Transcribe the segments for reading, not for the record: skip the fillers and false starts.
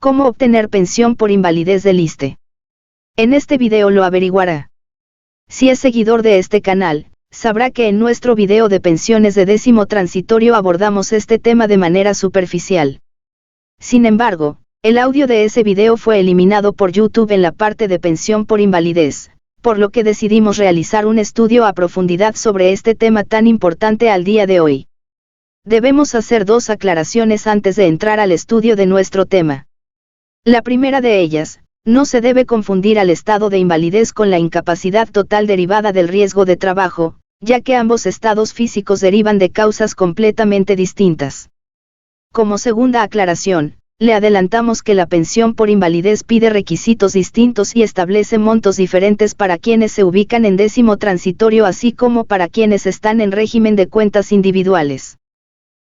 ¿Cómo obtener pensión por invalidez del ISSSTE? En este video lo averiguará. Si es seguidor de este canal, sabrá que en nuestro video de pensiones de 10º transitorio abordamos este tema de manera superficial. Sin embargo, el audio de ese video fue eliminado por YouTube en la parte de pensión por invalidez, por lo que decidimos realizar un estudio a profundidad sobre este tema tan importante al día de hoy. Debemos hacer dos aclaraciones antes de entrar al estudio de nuestro tema. La primera de ellas, no se debe confundir al estado de invalidez con la incapacidad total derivada del riesgo de trabajo, ya que ambos estados físicos derivan de causas completamente distintas. Como segunda aclaración, le adelantamos que la pensión por invalidez pide requisitos distintos y establece montos diferentes para quienes se ubican en 10º transitorio así como para quienes están en régimen de cuentas individuales.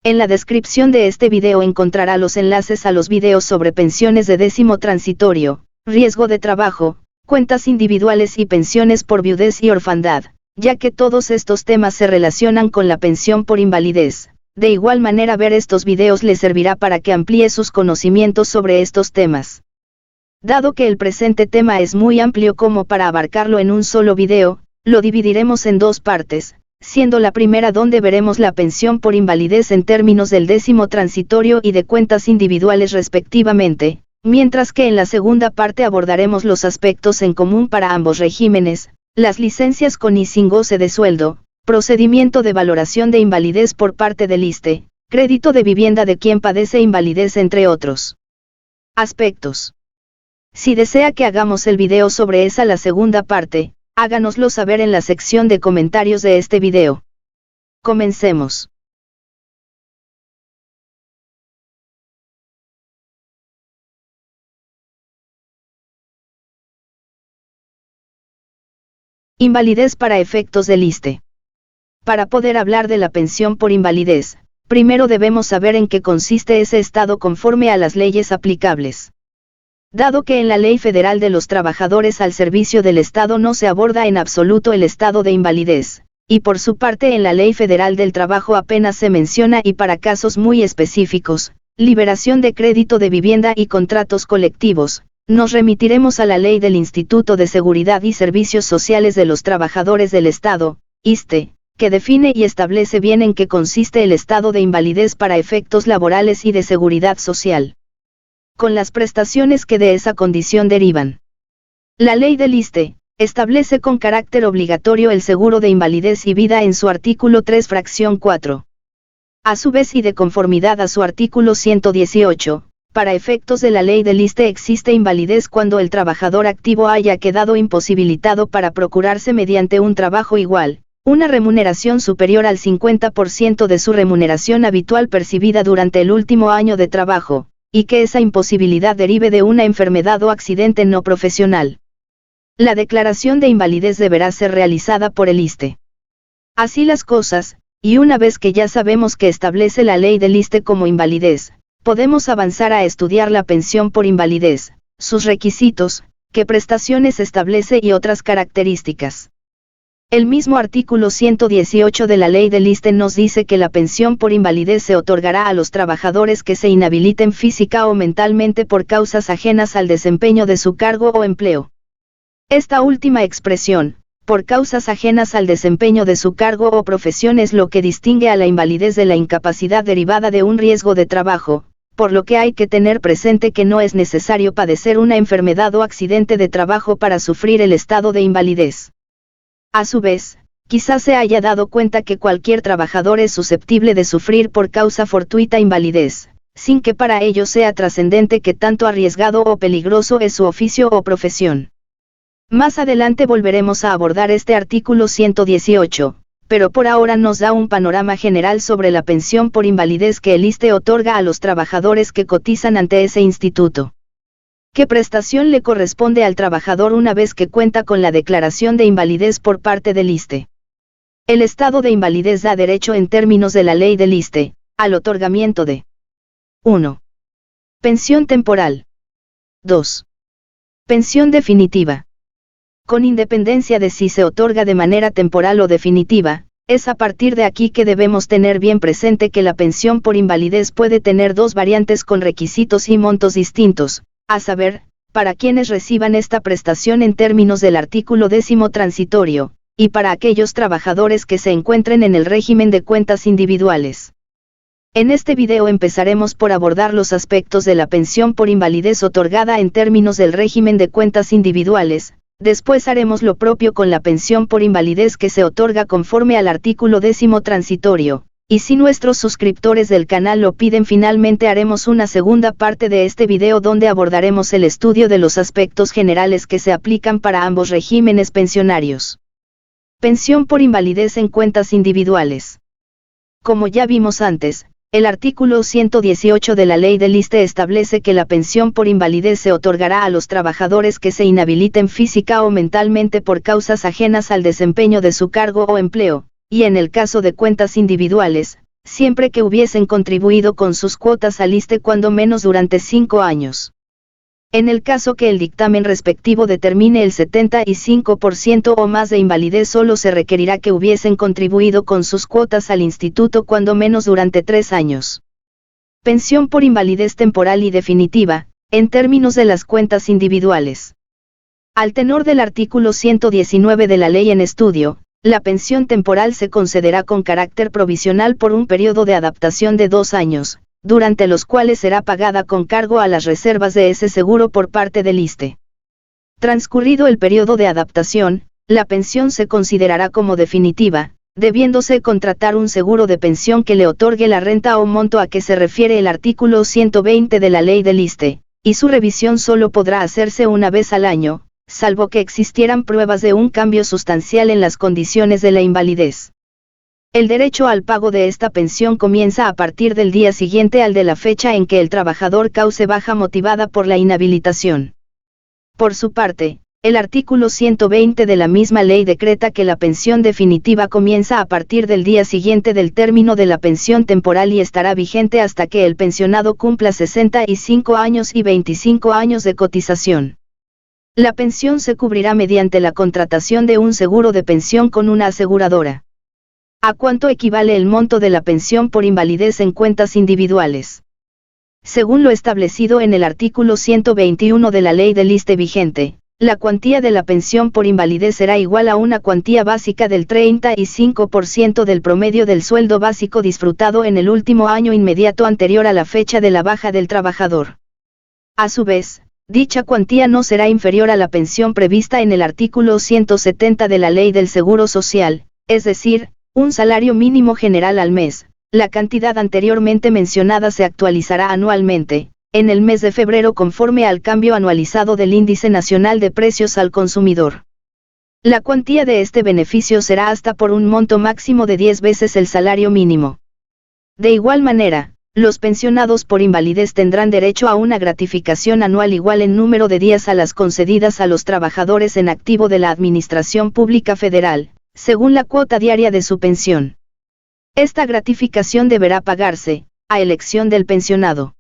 En la descripción de este video encontrará los enlaces a los videos sobre pensiones de 10º transitorio, riesgo de trabajo, cuentas individuales y pensiones por viudez y orfandad, ya que todos estos temas se relacionan con la pensión por invalidez. De igual manera ver estos videos le servirá para que amplíe sus conocimientos sobre estos temas. Dado que el presente tema es muy amplio como para abarcarlo en un solo video, lo dividiremos en dos partes, siendo la primera donde veremos la pensión por invalidez en términos del 10º transitorio y de cuentas individuales respectivamente, mientras que en la segunda parte abordaremos los aspectos en común para ambos regímenes, las licencias con y sin goce de sueldo, procedimiento de valoración de invalidez por parte del ISSSTE, crédito de vivienda de quien padece invalidez entre otros aspectos. Si desea que hagamos el video sobre la segunda parte, háganoslo saber en la sección de comentarios de este video. Comencemos. Invalidez para efectos del ISSSTE. Para poder hablar de la pensión por invalidez, primero debemos saber en qué consiste ese estado conforme a las leyes aplicables. Dado que en la Ley Federal de los Trabajadores al Servicio del Estado no se aborda en absoluto el estado de invalidez, y por su parte en la Ley Federal del Trabajo apenas se menciona y para casos muy específicos, liberación de crédito de vivienda y contratos colectivos, nos remitiremos a la Ley del Instituto de Seguridad y Servicios Sociales de los Trabajadores del Estado, ISSSTE, que define y establece bien en qué consiste el estado de invalidez para efectos laborales y de seguridad social, con las prestaciones que de esa condición derivan. La ley del ISSSTE, establece con carácter obligatorio el seguro de invalidez y vida en su artículo 3 fracción 4. A su vez y de conformidad a su artículo 118, para efectos de la ley del ISSSTE existe invalidez cuando el trabajador activo haya quedado imposibilitado para procurarse mediante un trabajo igual, una remuneración superior al 50% de su remuneración habitual percibida durante el último año de trabajo, y que esa imposibilidad derive de una enfermedad o accidente no profesional. La declaración de invalidez deberá ser realizada por el ISSSTE. Así las cosas, y una vez que ya sabemos que establece la ley del ISSSTE como invalidez, podemos avanzar a estudiar la pensión por invalidez, sus requisitos, qué prestaciones establece y otras características. El mismo artículo 118 de la ley del ISSSTE nos dice que la pensión por invalidez se otorgará a los trabajadores que se inhabiliten física o mentalmente por causas ajenas al desempeño de su cargo o empleo. Esta última expresión, por causas ajenas al desempeño de su cargo o profesión, es lo que distingue a la invalidez de la incapacidad derivada de un riesgo de trabajo, por lo que hay que tener presente que no es necesario padecer una enfermedad o accidente de trabajo para sufrir el estado de invalidez. A su vez, quizás se haya dado cuenta que cualquier trabajador es susceptible de sufrir por causa fortuita invalidez, sin que para ello sea trascendente que tanto arriesgado o peligroso es su oficio o profesión. Más adelante volveremos a abordar este artículo 118, pero por ahora nos da un panorama general sobre la pensión por invalidez que el ISSSTE otorga a los trabajadores que cotizan ante ese instituto. ¿Qué prestación le corresponde al trabajador una vez que cuenta con la declaración de invalidez por parte del ISSSTE? El estado de invalidez da derecho en términos de la ley del ISSSTE, al otorgamiento de 1. Pensión temporal. 2. Pensión definitiva. Con independencia de si se otorga de manera temporal o definitiva, Es a partir de aquí que debemos tener bien presente que la pensión por invalidez puede tener dos variantes con requisitos y montos distintos, a saber, para quienes reciban esta prestación en términos del artículo 10º transitorio, y para aquellos trabajadores que se encuentren en el régimen de cuentas individuales. En este video empezaremos por abordar los aspectos de la pensión por invalidez otorgada en términos del régimen de cuentas individuales. Después haremos lo propio con la pensión por invalidez que se otorga conforme al artículo 10º transitorio, y si nuestros suscriptores del canal lo piden finalmente haremos una segunda parte de este video donde abordaremos el estudio de los aspectos generales que se aplican para ambos regímenes pensionarios. Pensión por invalidez en cuentas individuales. Como ya vimos antes, el artículo 118 de la Ley del ISSSTE establece que la pensión por invalidez se otorgará a los trabajadores que se inhabiliten física o mentalmente por causas ajenas al desempeño de su cargo o empleo, y en el caso de cuentas individuales, siempre que hubiesen contribuido con sus cuotas al ISSSTE cuando menos durante 5 años. En el caso que el dictamen respectivo determine el 75% o más de invalidez, solo se requerirá que hubiesen contribuido con sus cuotas al instituto cuando menos durante 3 años. Pensión por invalidez temporal y definitiva, en términos de las cuentas individuales. Al tenor del artículo 119 de la ley en estudio, la pensión temporal se concederá con carácter provisional por un periodo de adaptación de 2 años, durante los cuales será pagada con cargo a las reservas de ese seguro por parte del ISSSTE. Transcurrido el periodo de adaptación, la pensión se considerará como definitiva, debiéndose contratar un seguro de pensión que le otorgue la renta o monto a que se refiere el artículo 120 de la ley del ISSSTE, y su revisión solo podrá hacerse una vez al año, salvo que existieran pruebas de un cambio sustancial en las condiciones de la invalidez. El derecho al pago de esta pensión comienza a partir del día siguiente al de la fecha en que el trabajador cause baja motivada por la inhabilitación. Por su parte, el artículo 120 de la misma ley decreta que la pensión definitiva comienza a partir del día siguiente del término de la pensión temporal y estará vigente hasta que el pensionado cumpla 65 años y 25 años de cotización. La pensión se cubrirá mediante la contratación de un seguro de pensión con una aseguradora. ¿A cuánto equivale el monto de la pensión por invalidez en cuentas individuales? Según lo establecido en el artículo 121 de la ley del ISSSTE vigente, la cuantía de la pensión por invalidez será igual a una cuantía básica del 35% del promedio del sueldo básico disfrutado en el último año inmediato anterior a la fecha de la baja del trabajador. A su vez, dicha cuantía no será inferior a la pensión prevista en el artículo 170 de la Ley del Seguro Social, es decir, un salario mínimo general al mes. La cantidad anteriormente mencionada se actualizará anualmente, en el mes de febrero conforme al cambio anualizado del Índice Nacional de Precios al Consumidor. La cuantía de este beneficio será hasta por un monto máximo de 10 veces el salario mínimo. De igual manera, los pensionados por invalidez tendrán derecho a una gratificación anual igual en número de días a las concedidas a los trabajadores en activo de la Administración Pública Federal, según la cuota diaria de su pensión. Esta gratificación deberá pagarse, a elección del pensionado,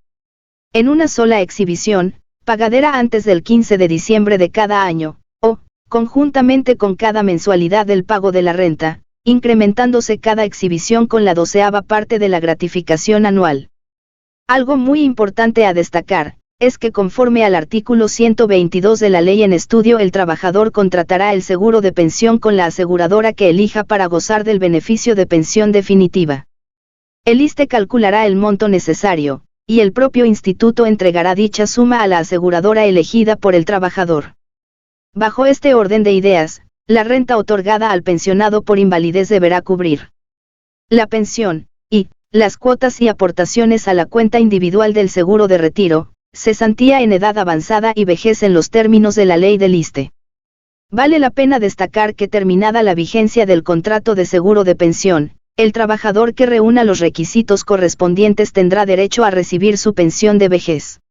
en una sola exhibición, pagadera antes del 15 de diciembre de cada año, o, conjuntamente con cada mensualidad del pago de la renta, incrementándose cada exhibición con la 12ª parte de la gratificación anual. Algo muy importante a destacar, es que conforme al artículo 122 de la ley en estudio el trabajador contratará el seguro de pensión con la aseguradora que elija para gozar del beneficio de pensión definitiva. El ISSSTE calculará el monto necesario, y el propio instituto entregará dicha suma a la aseguradora elegida por el trabajador. Bajo este orden de ideas, la renta otorgada al pensionado por invalidez deberá cubrir la pensión, y las cuotas y aportaciones a la cuenta individual del seguro de retiro, cesantía en edad avanzada y vejez en los términos de la ley del ISSSTE. Vale la pena destacar que terminada la vigencia del contrato de seguro de pensión, el trabajador que reúna los requisitos correspondientes tendrá derecho a recibir su pensión de vejez.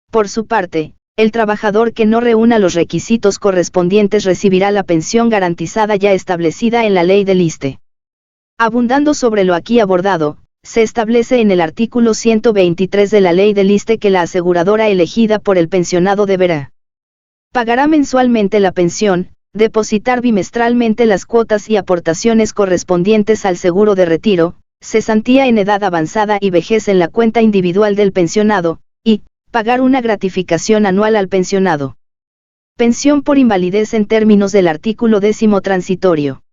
Por su parte, el trabajador que no reúna los requisitos correspondientes recibirá la pensión garantizada ya establecida en la ley del ISSSTE. Abundando sobre lo aquí abordado, se establece en el artículo 123 de la ley del ISSSTE que la aseguradora elegida por el pensionado deberá pagará mensualmente la pensión, depositar bimestralmente las cuotas y aportaciones correspondientes al seguro de retiro, cesantía en edad avanzada y vejez en la cuenta individual del pensionado, y pagar una gratificación anual al pensionado. Pensión por invalidez en términos del artículo 10º transitorio.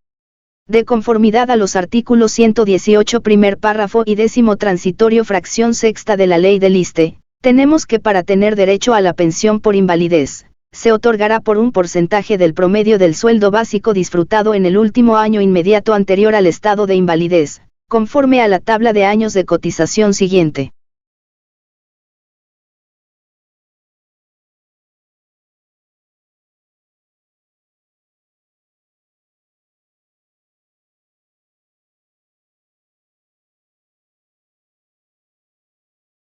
De conformidad a los artículos 118 primer párrafo y 10º transitorio fracción sexta de la Ley del ISSSTE, tenemos que para tener derecho a la pensión por invalidez, se otorgará por un porcentaje del promedio del sueldo básico disfrutado en el último año inmediato anterior al estado de invalidez, conforme a la tabla de años de cotización siguiente.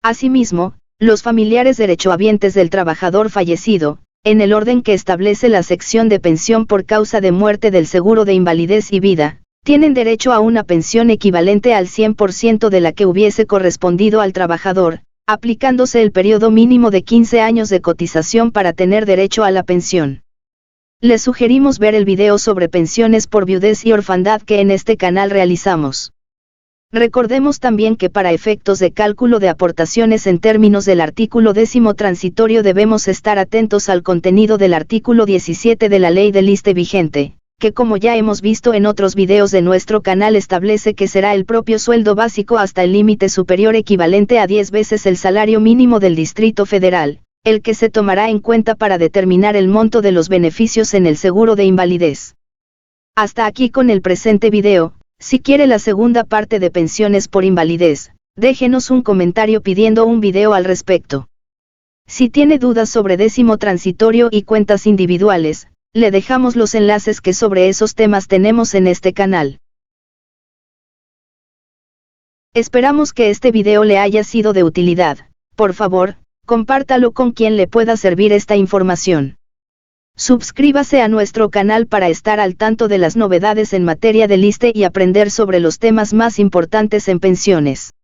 Asimismo, los familiares derechohabientes del trabajador fallecido, en el orden que establece la sección de pensión por causa de muerte del seguro de invalidez y vida, tienen derecho a una pensión equivalente al 100% de la que hubiese correspondido al trabajador, aplicándose el periodo mínimo de 15 años de cotización para tener derecho a la pensión. Les sugerimos ver el video sobre pensiones por viudez y orfandad que en este canal realizamos. Recordemos también que para efectos de cálculo de aportaciones en términos del artículo 10º transitorio debemos estar atentos al contenido del artículo 17 de la Ley del ISSSTE vigente, que como ya hemos visto en otros videos de nuestro canal establece que será el propio sueldo básico hasta el límite superior equivalente a 10 veces el salario mínimo del Distrito Federal, el que se tomará en cuenta para determinar el monto de los beneficios en el seguro de invalidez. Hasta aquí con el presente video. Si quiere la segunda parte de pensiones por invalidez, déjenos un comentario pidiendo un video al respecto. Si tiene dudas sobre 10º transitorio y cuentas individuales, le dejamos los enlaces que sobre esos temas tenemos en este canal. Esperamos que este video le haya sido de utilidad. Por favor, compártalo con quien le pueda servir esta información. Suscríbase a nuestro canal para estar al tanto de las novedades en materia del ISSSTE y aprender sobre los temas más importantes en pensiones.